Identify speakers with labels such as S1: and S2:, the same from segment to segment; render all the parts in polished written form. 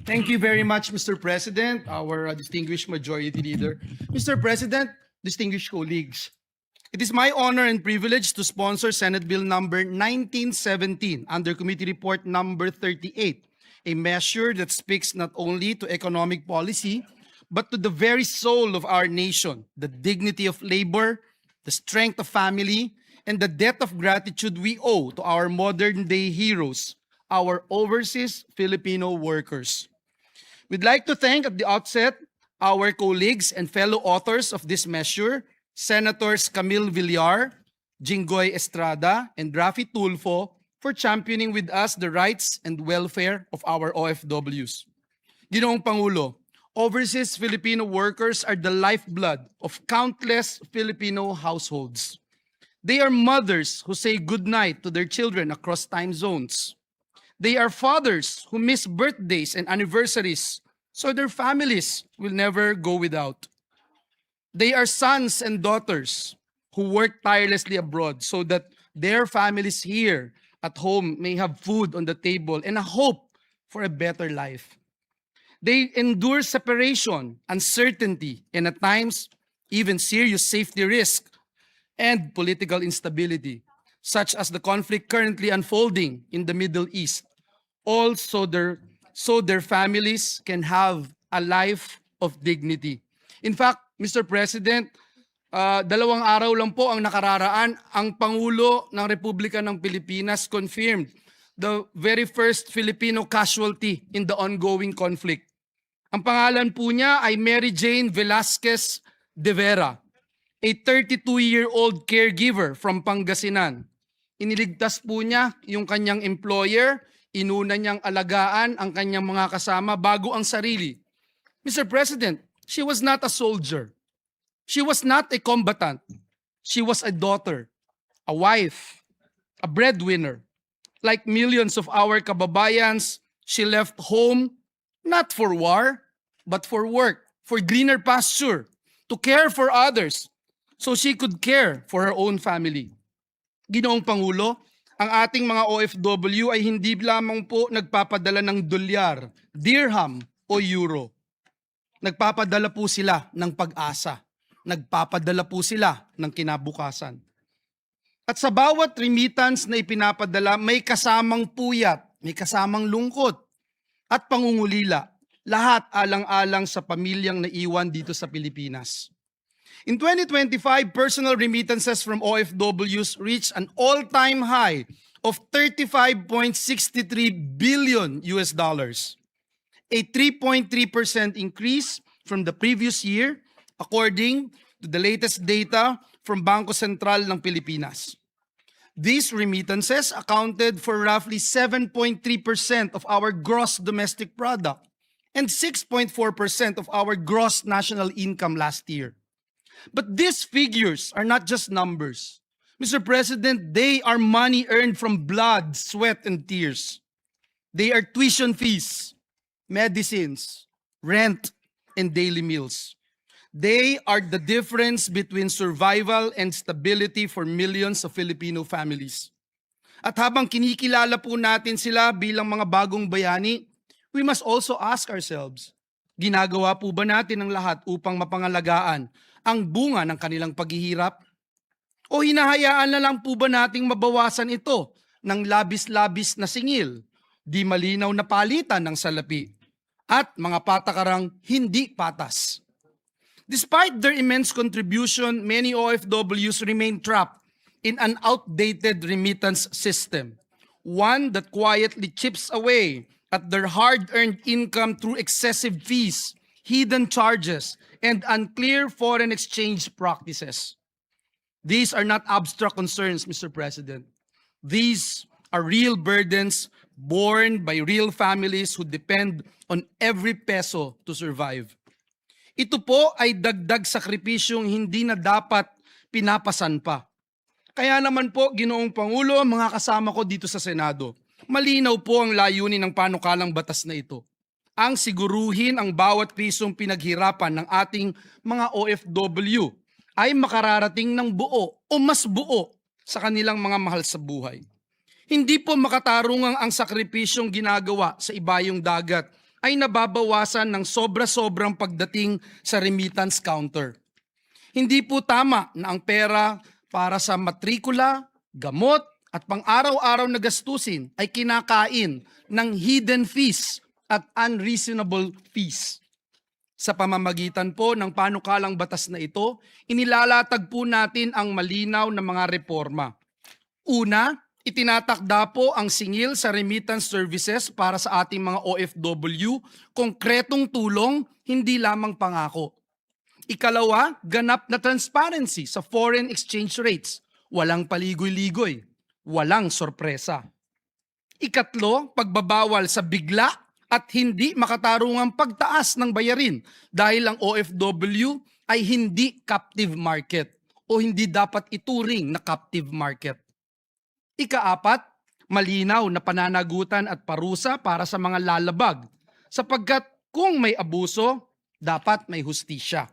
S1: Thank you very much, Mr. President, our distinguished Majority Leader. Mr. President, distinguished colleagues, it is my honor and privilege to sponsor Senate Bill number 1917 under Committee Report number 38, a measure that speaks not only to economic policy, but to the very soul of our nation, the dignity of labor, the strength of family, and the debt of gratitude we owe to our modern-day heroes, our overseas Filipino workers. We'd like to thank at the outset our colleagues and fellow authors of this measure, Senators Camille Villar, Jinggoy Estrada, and Rafi Tulfo, for championing with us the rights and welfare of our OFWs. Ginoong Pangulo, overseas Filipino workers are the lifeblood of countless Filipino households. They are mothers who say goodnight to their children across time zones. They are fathers who miss birthdays and anniversaries, so their families will never go without. They are sons and daughters who work tirelessly abroad so that their families here at home may have food on the table and a hope for a better life. They endure separation, uncertainty, and at times even serious safety risk and political instability, such as the conflict currently unfolding in the Middle East, all so their families can have a life of dignity. In fact, Mr. President, 2 araw lang po ang nakararaan, ang Pangulo ng Republika ng Pilipinas confirmed the very first Filipino casualty in the ongoing conflict. Ang pangalan po niya ay Mary Jane Velasquez de Vera, a 32-year-old caregiver from Pangasinan. Iniligtas po niya yung kanyang employer, inuna niyang alagaan ang kanyang mga kasama bago ang sarili. Mr. President, she was not a soldier. She was not a combatant. She was a daughter, a wife, a breadwinner. Like millions of our kababayans, she left home not for war, but for work, for greener pasture, to care for others, so she could care for her own family. Ginoong Pangulo, ang ating mga OFW ay hindi lamang po nagpapadala ng dolyar, dirham o euro. Nagpapadala po sila ng pag-asa. Nagpapadala po sila ng kinabukasan. At sa bawat remittance na ipinapadala, may kasamang puyat, may kasamang lungkot at pangungulila. Lahat alang-alang sa pamilyang naiwan dito sa Pilipinas. In 2025, personal remittances from OFWs reached an all-time high of 35.63 billion US dollars, a 3.3% increase from the previous year, according to the latest data from Bangko Sentral ng Pilipinas. These remittances accounted for roughly 7.3% of our gross domestic product and 6.4% of our gross national income last year. But these figures are not just numbers. Mr. President, they are money earned from blood, sweat, and tears. They are tuition fees, medicines, rent, and daily meals. They are the difference between survival and stability for millions of Filipino families. At habang kinikilala po natin sila bilang mga bagong bayani, we must also ask ourselves, ginagawa po ba natin ang lahat upang mapangalagaan ang bunga ng kanilang paghihirap? O hinahayaan na lang po ba nating mabawasan ito ng labis-labis na singil, di malinaw na palitan ng salapi, at mga patakarang hindi patas? Despite their immense contribution, many OFWs remain trapped in an outdated remittance system, one that quietly chips away at their hard-earned income through excessive fees, hidden charges, and unclear foreign exchange practices. These are not abstract concerns, Mr. President. These are real burdens borne by real families who depend on every peso to survive. Ito po ay dagdag sakripisyong hindi na dapat pinapasan pa. Kaya naman po, Ginoong Pangulo, mga kasama ko dito sa Senado, malinaw po ang layunin ng panukalang batas na ito. Ang siguruhin ang bawat pisong pinaghirapan ng ating mga OFW ay makararating ng buo o mas buo sa kanilang mga mahal sa buhay. Hindi po makatarungang ang sakripisyong ginagawa sa ibayong dagat ay nababawasan ng sobra-sobrang pagdating sa remittance counter. Hindi po tama na ang pera para sa matrikula, gamot, at pang-araw-araw na gastusin ay kinakain ng hidden fees at unreasonable fees. Sa pamamagitan po ng panukalang batas na ito, inilalatag po natin ang malinaw na mga reforma. Una, itinatakda po ang singil sa remittance services para sa ating mga OFW, konkretong tulong, hindi lamang pangako. Ikalawa, ganap na transparency sa foreign exchange rates. Walang paligoy-ligoy, walang sorpresa. Ikatlo, pagbabawal sa bigla at hindi makatarungang pagtaas ng bayarin dahil ang OFW ay hindi captive market o hindi dapat ituring na captive market. Ikaapat, malinaw na pananagutan at parusa para sa mga lalabag sapagkat kung may abuso, dapat may hustisya.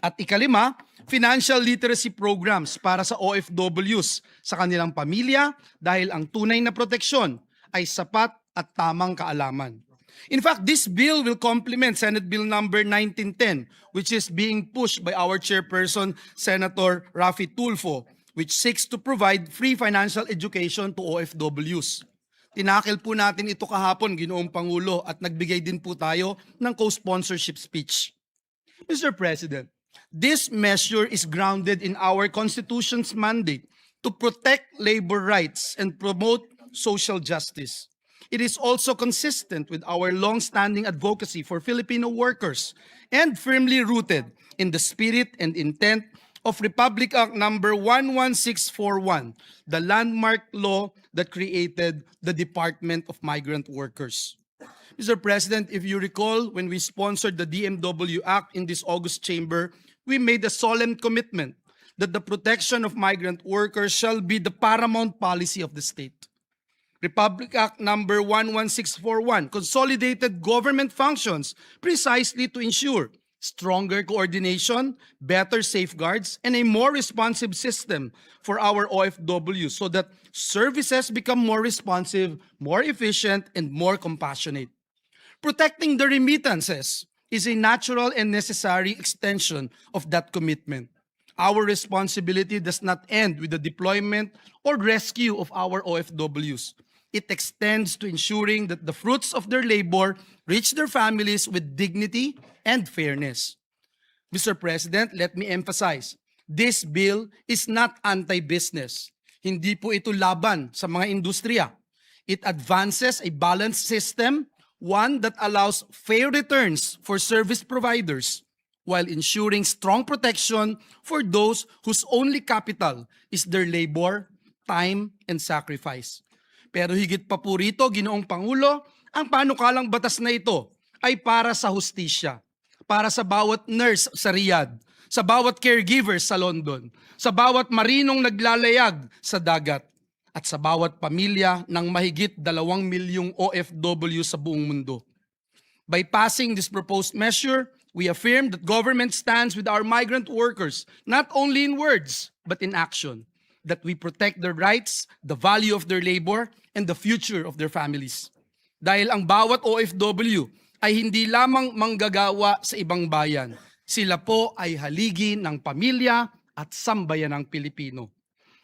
S1: At ikalima, financial literacy programs para sa OFWs sa kanilang pamilya dahil ang tunay na proteksyon ay sapat at tamang kaalaman. In fact, this bill will complement Senate Bill number 1910, which is being pushed by our chairperson, Senator Raffy Tulfo, which seeks to provide free financial education to OFWs. Tinakil po natin ito kahapon, Ginoong Pangulo, at nagbigay din po tayo ng co-sponsorship speech. Mr. President, this measure is grounded in our Constitution's mandate to protect labor rights and promote social justice. It is also consistent with our long-standing advocacy for Filipino workers and firmly rooted in the spirit and intent of Republic Act number 11641, the landmark law that created the Department of Migrant Workers. Mr. President, if you recall, when we sponsored the DMW Act in this August chamber, we made a solemn commitment that the protection of migrant workers shall be the paramount policy of the state. Republic Act number 11641 consolidated government functions precisely to ensure stronger coordination, better safeguards, and a more responsive system for our OFW so that services become more responsive, more efficient, and more compassionate. Protecting the remittances is a natural and necessary extension of that commitment. Our responsibility does not end with the deployment or rescue of our OFWs. It extends to ensuring that the fruits of their labor reach their families with dignity and fairness. Mr. President, let me emphasize, this bill is not anti-business. Hindi po ito laban sa mga industriya. It advances a balanced system, one that allows fair returns for service providers while ensuring strong protection for those whose only capital is their labor, time, and sacrifice. Pero higit pa po rito, Ginoong Pangulo, ang panukalang batas na ito ay para sa hustisya, para sa bawat nurse sa Riyadh, sa bawat caregiver sa London, sa bawat marinong naglalayag sa dagat, at sa bawat pamilya ng mahigit 2 milyong OFW sa buong mundo. By passing this proposed measure, we affirm that government stands with our migrant workers, not only in words, but in action, that we protect their rights, the value of their labor, and the future of their families. Dahil ang bawat OFW ay hindi lamang manggagawa sa ibang bayan, sila po ay haligi ng pamilya at sambayanang Pilipino.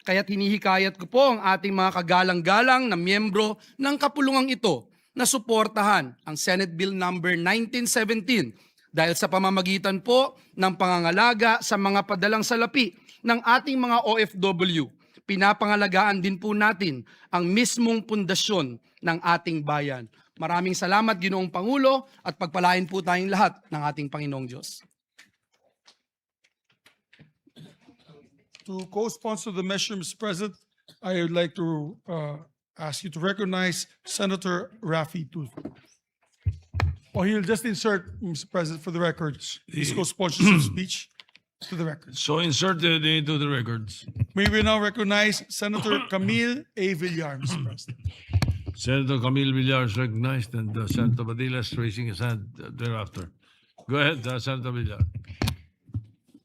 S1: Kaya't hinihikayat ko po ang ating mga kagalang-galang na miyembro ng kapulungang ito na suportahan ang Senate Bill number 1917 dahil sa pamamagitan po ng pangangalaga sa mga padalang salapi ng ating mga OFW. Pinapangalagaan din po natin ang mismong pundasyon ng ating bayan. Maraming salamat, Ginoong Pangulo, at pagpalain po tayong lahat ng ating Panginoong Diyos.
S2: To co-sponsor the measure, Mr. President, I would like to ask you to recognize Senator Raffy Tulfo. Oh, he'll just insert, Mr. President, for the records, his co-sponsorship speech to the records.
S3: So inserted into the records.
S2: May we now recognize Senator Camille A. Villar, Mr. President.
S3: Senator Camille Villar is recognized and Senator Padilla is raising his hand thereafter. Go ahead, Senator Villar.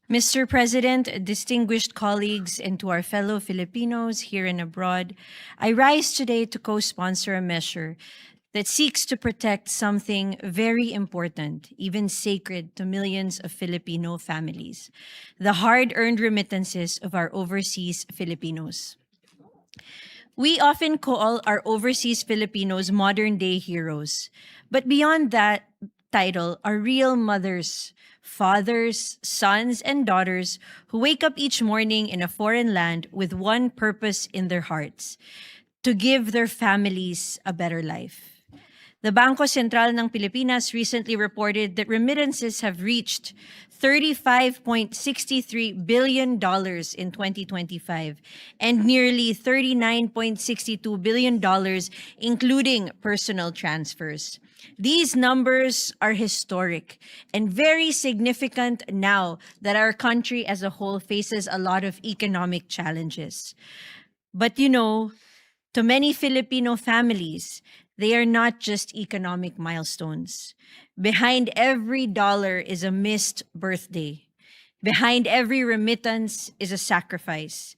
S4: Mr. President, distinguished colleagues, and to our fellow Filipinos here and abroad, I rise today to co-sponsor a measure that seeks to protect something very important, even sacred to millions of Filipino families, the hard-earned remittances of our overseas Filipinos. We often call our overseas Filipinos modern-day heroes, but beyond that title are real mothers, fathers, sons, and daughters who wake up each morning in a foreign land with one purpose in their hearts: to give their families a better life. The Bangko Sentral ng Pilipinas recently reported that remittances have reached $35.63 billion in 2025 and nearly $39.62 billion, including personal transfers. These numbers are historic and very significant now that our country as a whole faces a lot of economic challenges. But you know, to many Filipino families, they are not just economic milestones. Behind every dollar is a missed birthday. Behind every remittance is a sacrifice.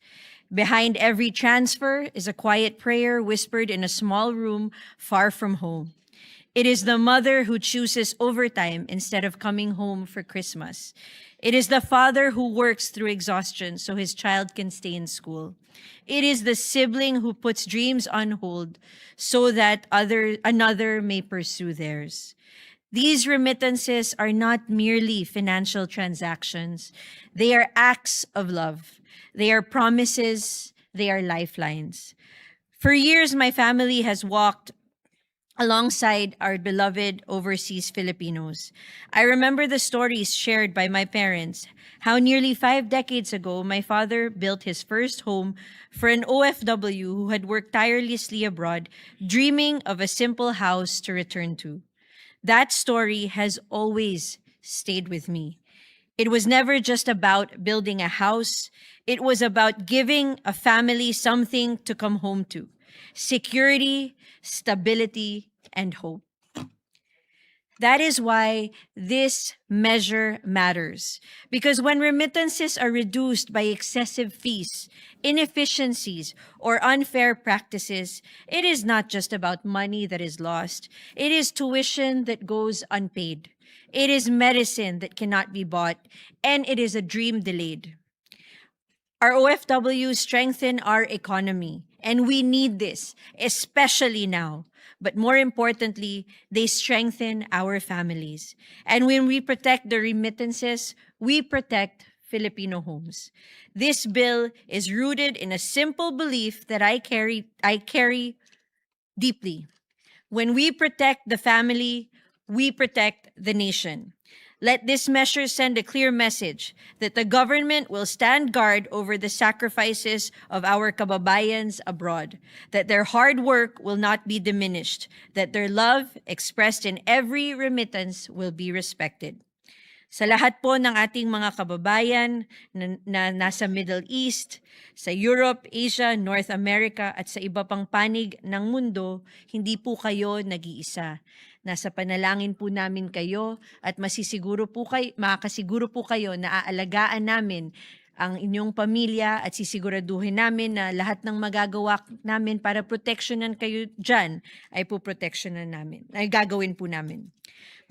S4: Behind every transfer is a quiet prayer whispered in a small room far from home. It is the mother who chooses overtime instead of coming home for Christmas. It is the father who works through exhaustion so his child can stay in school. It is the sibling who puts dreams on hold so that another may pursue theirs. These remittances are not merely financial transactions. They are acts of love. They are promises. They are lifelines. For years, my family has walked alongside our beloved overseas Filipinos. I remember the stories shared by my parents, how nearly 5 decades ago, my father built his first home for an OFW who had worked tirelessly abroad, dreaming of a simple house to return to. That story has always stayed with me. It was never just about building a house. It was about giving a family something to come home to: security, stability, and hope. That is why this measure matters. Because when remittances are reduced by excessive fees, inefficiencies, or unfair practices, it is not just about money that is lost. It is tuition that goes unpaid. It is medicine that cannot be bought, and it is a dream delayed. Our OFWs strengthen our economy, and we need this, especially now. But more importantly, they strengthen our families. And when we protect the remittances, we protect Filipino homes. This bill is rooted in a simple belief that I carry deeply. When we protect the family, we protect the nation. Let this measure send a clear message that the government will stand guard over the sacrifices of our kababayans abroad, that their hard work will not be diminished, that their love expressed in every remittance will be respected. Sa lahat po ng ating mga kababayan na nasa Middle East, sa Europe, Asia, North America at sa iba pang panig ng mundo, hindi po kayo nag-iisa. Nasa panalangin po namin kayo at makakasiguro po kayo na aalagaan namin ang inyong pamilya at sisiguraduhin namin na lahat ng magagawa namin para proteksyonan kayo dyan ay gagawin po namin.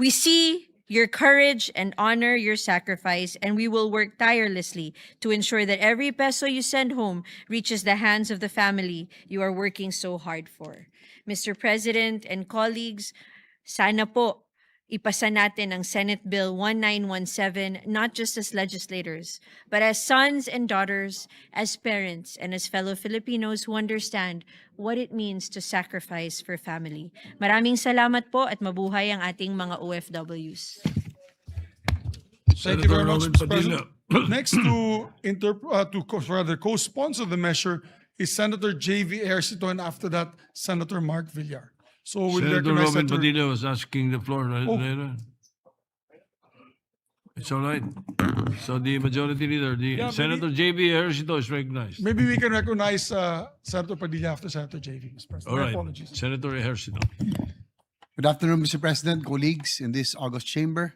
S4: We see your courage and honor your sacrifice, and we will work tirelessly to ensure that every peso you send home reaches the hands of the family you are working so hard for. Mr. President and colleagues, sana po ipasa natin ang Senate Bill 1917 not just as legislators, but as sons and daughters, as parents, and as fellow Filipinos who understand what it means to sacrifice for family. Maraming salamat po at mabuhay ang ating mga OFWs.
S2: Thank you very much,
S3: Robin
S2: Mr.
S3: Padilla.
S2: President. Next to co-sponsor the measure is Senator J.V. Ejercito, and after that, Senator Mark Villar. So we
S3: Senator
S2: recognize
S3: Robin
S2: Senator.
S3: Padilla was asking the floor
S2: Oh.
S3: later. It's all right. So the majority leader,
S2: Yeah,
S3: Senator J.B. Ejercito is recognized.
S2: Maybe we can recognize Senator Padilla after Senator J.V. Mr. President.
S3: All
S2: My
S3: right,
S2: apologies.
S3: Senator Ejercito.
S5: Good afternoon, Mr. President, colleagues in this august chamber.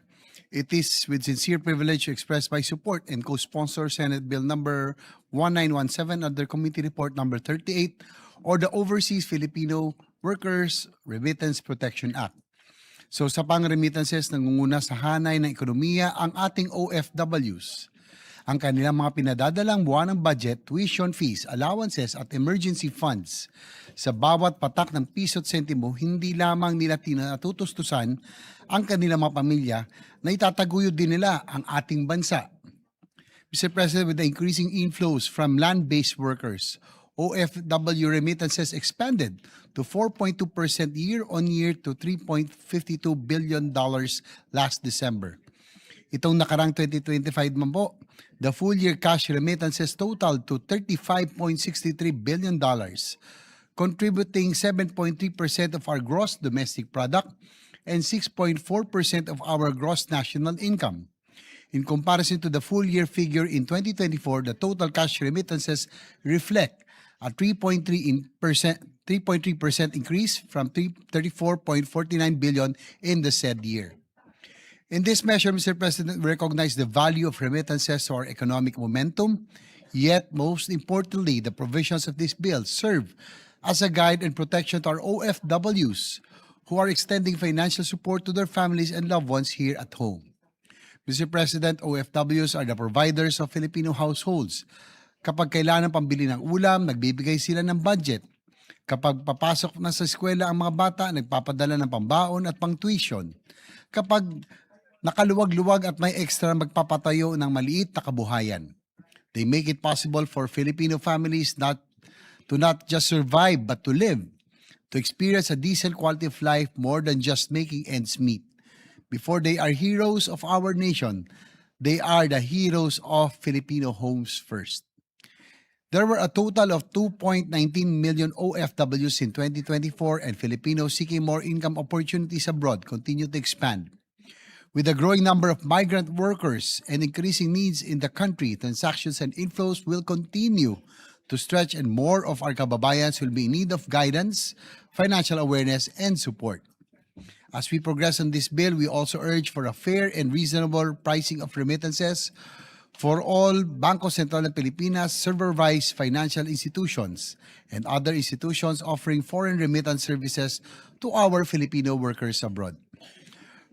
S5: It is with sincere privilege to express my support and co-sponsor Senate Bill number 1917 under Committee Report number 38 or the Overseas Filipino Workers Remittance Protection Act. So sa pang-remittances, nangunguna sa hanay ng ekonomiya ang ating OFWs. Ang kanilang mga pinadadalang buwanang budget, tuition fees, allowances at emergency funds. Sa bawat patak ng piso at sentimo, hindi lamang nila tinatutustusan ang kanilang mga pamilya na itataguyod din nila ang ating bansa. Mr. President, with the increasing inflows from land-based workers, OFW remittances expanded to 4.2% year-on-year to $3.52 billion last December. Itong nakarang 2025 man po, the full-year cash remittances totaled to $35.63 billion, contributing 7.3% of our gross domestic product and 6.4% of our gross national income. In comparison to the full-year figure in 2024, the total cash remittances reflect a 3.3% increase from 34.49 billion in the said year. In this measure, Mr. President, we recognize the value of remittances to our economic momentum, yet most importantly, the provisions of this bill serve as a guide and protection to our OFWs who are extending financial support to their families and loved ones here at home. Mr. President, OFWs are the providers of Filipino households. Kapag kailangan pambili ng ulam, nagbibigay sila ng budget. Kapag papasok na sa eskwela ang mga bata, nagpapadala ng pambaon at pang-tuition. Kapag nakaluwag-luwag at may extra, magpapatayo ng maliit na kabuhayan. They make it possible for Filipino families not just survive but to live, to experience a decent quality of life more than just making ends meet. Before they are heroes of our nation, they are the heroes of Filipino homes first. There were a total of 2.19 million OFWs in 2024 and Filipinos seeking more income opportunities abroad continue to expand. With a growing number of migrant workers and increasing needs in the country, transactions and inflows will continue to stretch and more of our kababayans will be in need of guidance, financial awareness, and support. As we progress on this bill, we also urge for a fair and reasonable pricing of remittances for all Bangko Sentral ng Pilipinas supervised financial institutions and other institutions offering foreign remittance services to our Filipino workers abroad.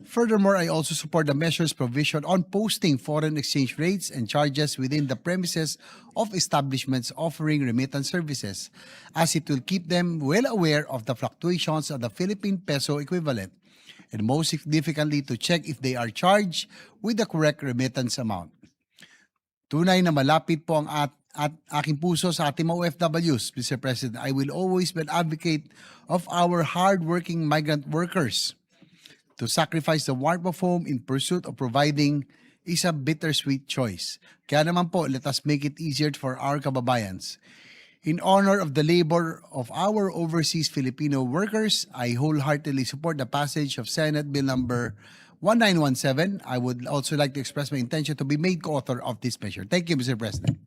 S5: Furthermore, I also support the measures provision on posting foreign exchange rates and charges within the premises of establishments offering remittance services, as it will keep them well aware of the fluctuations of the Philippine peso equivalent, and most significantly to check if they are charged with the correct remittance amount. Tunay na malapit po ang aking puso sa ating mga OFWs, Mr. President. I will always be an advocate of our hard-working migrant workers. To sacrifice the warmth of home in pursuit of providing is a bittersweet choice. Kaya naman po, let us make it easier for our kababayans. In honor of the labor of our overseas Filipino workers, I wholeheartedly support the passage of Senate Bill number 1917. I would also like to express my intention to be made co-author of this measure. Thank you, Mr. President.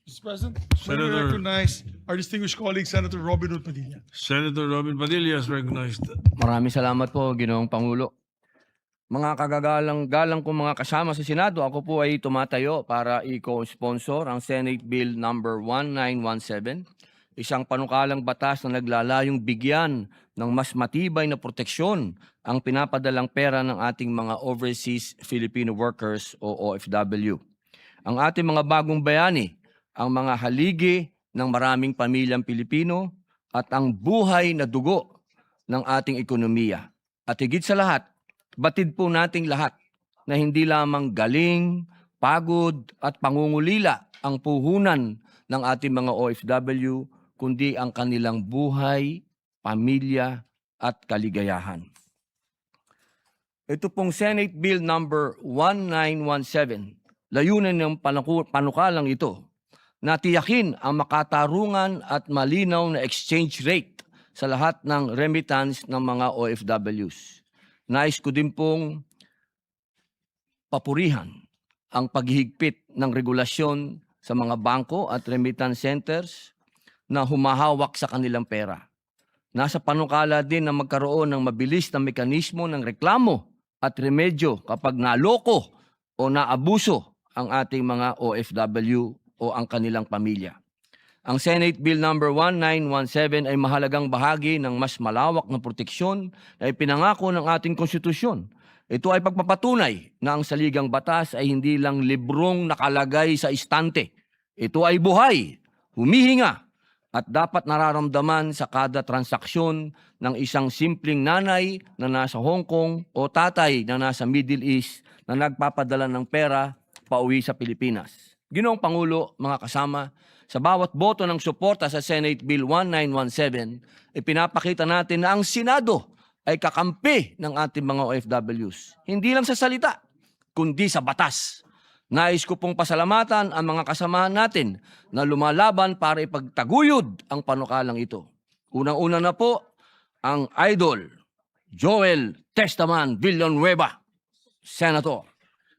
S2: Mr. President, may we
S3: Senator-
S2: recognize our distinguished colleague, Senator Robin Hood Padilla.
S3: Senator Robin Padilla is recognized.
S6: Maraming salamat po, Ginoong Pangulo. Mga kagagalang-galang kong mga kasama sa Senado, ako po ay tumatayo para i-co-sponsor ang Senate Bill number 1917, isang panukalang batas na naglalayong bigyan ng mas matibay na proteksyon ang pinapadalang pera ng ating mga overseas Filipino workers o OFW. Ang ating mga bagong bayani, ang mga haligi ng maraming pamilyang Pilipino at ang buhay na dugo ng ating ekonomiya. At higit sa lahat, batid po nating lahat na hindi lamang galing, pagod at pangungulila ang puhunan ng ating mga OFW, kundi ang kanilang buhay, pamilya at kaligayahan. Ito pong Senate Bill number 1917, layunin ng panukalang ito na tiyakin ang makatarungan at malinaw na exchange rate sa lahat ng remittance ng mga OFWs. Nais ko din pong papurihan ang paghihigpit ng regulasyon sa mga bangko at remittance centers na humahawak sa kanilang pera. Nasa panukala din na magkaroon ng mabilis na mekanismo ng reklamo at remedyo kapag naloko o naabuso ang ating mga OFW o ang kanilang pamilya. Ang Senate Bill number 1917 ay mahalagang bahagi ng mas malawak na proteksyon na ipinangako ng ating konstitusyon. Ito ay pagpapatunay na ang saligang batas ay hindi lang librong nakalagay sa istante. Ito ay buhay, humihinga, at dapat nararamdaman sa kada transaksyon ng isang simpleng nanay na nasa Hong Kong o tatay na nasa Middle East na nagpapadala ng pera pauwi sa Pilipinas. Ginoong Pangulo, mga kasama, sa bawat boto ng suporta sa Senate Bill 1917, ipinapakita natin na ang Senado ay kakampi ng ating mga OFWs. Hindi lang sa salita, kundi sa batas. Nais ko pong pasalamatan ang mga kasamahan natin na lumalaban para ipagtaguyod ang panukalang ito. Unang-una na po ang Idol Joel Testaman Villanueva, Senator.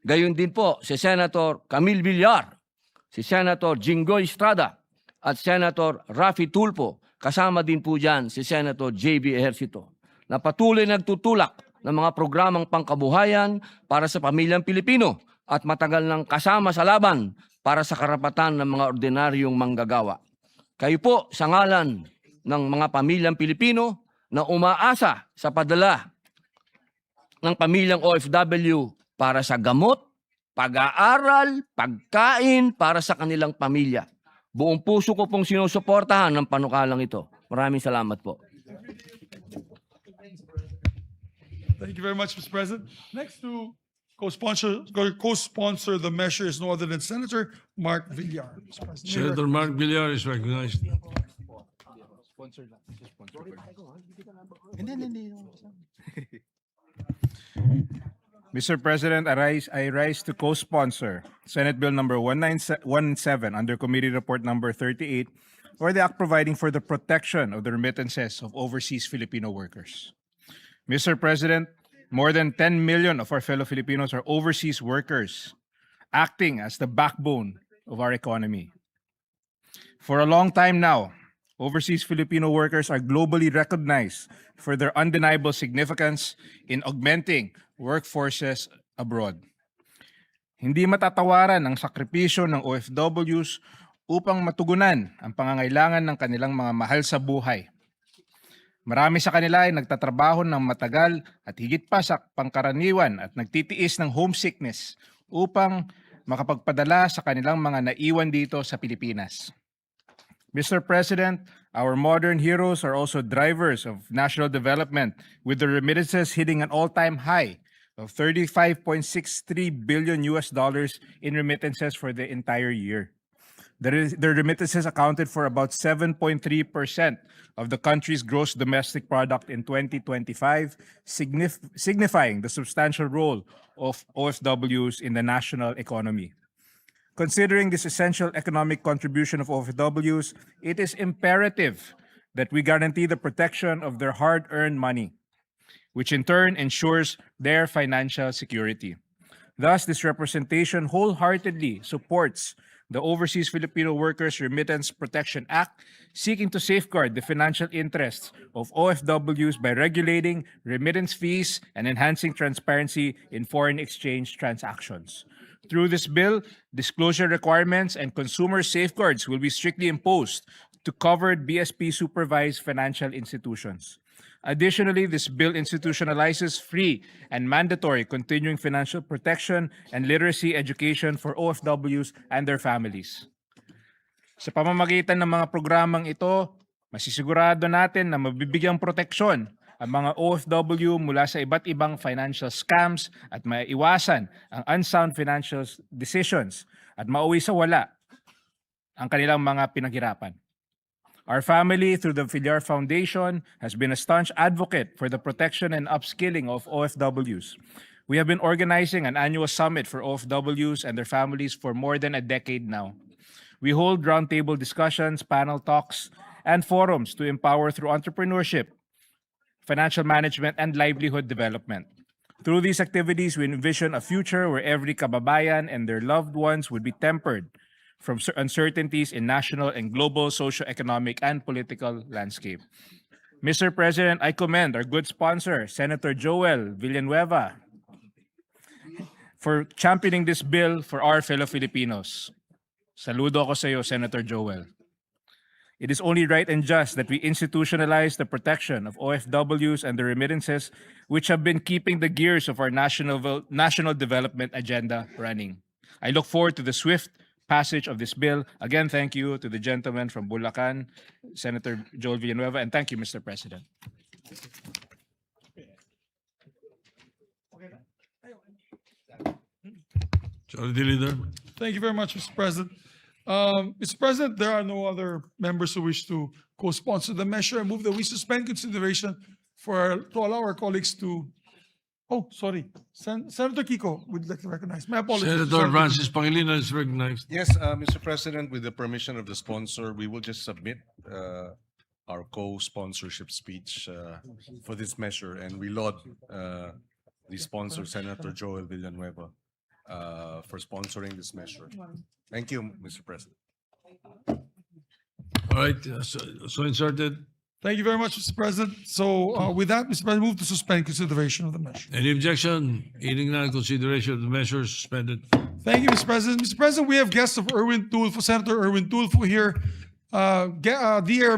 S6: Gayon din po si Senator Camille Villar, si Senator Jinggoy Estrada at Senator Raffy Tulfo. Kasama din po dyan si Senator J.B. Ejercito na patuloy nagtutulak ng mga programang pangkabuhayan para sa pamilyang Pilipino at matagal nang kasama sa laban para sa karapatan ng mga ordinaryong manggagawa. Kayo po sa ngalan ng mga pamilyang Pilipino na umaasa sa padala ng pamilyang OFW para sa gamot, pag-aaral, pagkain para sa kanilang pamilya. Buong puso ko pong sinusuportahan ng panukalang ito. Maraming salamat po.
S2: Thank you very much, Mr. President. Next to co-sponsor the measure is no other than Senator Mark Villar. Mr. President.
S3: Senator Mark Villar is recognized.
S7: Mr. President, I rise to co-sponsor Senate Bill number 1917 under Committee Report number 38, or the act providing for the protection of the remittances of overseas Filipino workers. Mr. President, more than 10 million of our fellow Filipinos are overseas workers, acting as the backbone of our economy. For a long time now, overseas Filipino workers are globally recognized for their undeniable significance in augmenting workforces abroad. Hindi matatawaran ang sakripisyo ng OFWs upang matugunan ang pangangailangan ng kanilang mga mahal sa buhay. Marami sa kanila ay nagtatrabaho ng matagal at higit pa sa pangkaraniwan at nagtitiis ng homesickness upang makapagpadala sa kanilang mga naiwan dito sa Pilipinas. Mr. President, our modern heroes are also drivers of national development, with the remittances hitting an all-time high of $35.63 billion in remittances for the entire year. The remittances accounted for about 7.3% of the country's gross domestic product in 2025, signifying the substantial role of OFWs in the national economy. Considering this essential economic contribution of OFWs, it is imperative that we guarantee the protection of their hard-earned money, which in turn ensures their financial security. Thus, this representation wholeheartedly supports the Overseas Filipino Workers Remittance Protection Act, seeking to safeguard the financial interests of OFWs by regulating remittance fees and enhancing transparency in foreign exchange transactions. Through this bill, disclosure requirements and consumer safeguards will be strictly imposed to covered BSP-supervised financial institutions. Additionally, this bill institutionalizes free and mandatory continuing financial protection and literacy education for OFWs and their families. Sa pamamagitan ng mga programang ito, masisigurado natin na mabibigyang proteksyon ang mga OFW mula sa iba't ibang financial scams at maiiwasan ang unsound financial decisions at mauwi sa wala ang kanilang mga pinaghirapan. Our family, through the Villar Foundation, has been a staunch advocate for the protection and upskilling of OFWs. We have been organizing an annual summit for OFWs and their families for more than a decade now. We hold roundtable discussions, panel talks, and forums to empower through entrepreneurship, financial management, and livelihood development. Through these activities, we envision a future where every kababayan and their loved ones would be tempered from uncertainties in national and global socio-economic and political landscape. Mr. President, I commend our good sponsor, Senator Joel Villanueva, for championing this bill for our fellow Filipinos. Saludo ako sa iyo, Senator Joel. It is only right and just that we institutionalize the protection of OFWs and the remittances which have been keeping the gears of our national development agenda running. I look forward to the swift passage of this bill. Again, thank you to the gentleman from Bulacan, Senator Joel Villanueva, and thank you, Mr. President.
S3: Majority Leader.
S2: Thank you very much, Mr. President. Mr. President, there are no other members who wish to co-sponsor the measure. I move that we suspend consideration to allow our colleagues to, oh, sorry, Senator Kiko would like to recognize. My apologies.
S3: Senator Francis Pangilinan is recognized.
S8: Yes, Mr. President, with the permission of the sponsor, we will just submit our co-sponsorship speech for this measure, and we laud the sponsor, Senator Joel Villanueva, for sponsoring this measure. Thank you, Mr. President.
S3: All right, so inserted.
S2: Thank you very much, Mr. President. So with that, Mr. President, move to suspend consideration of the measure.
S3: Any objection? Hearing none, consideration of the measure suspended.
S2: Thank you, Mr. President. Mr. President, we have guests of Senator Erwin Tulfo here. Dear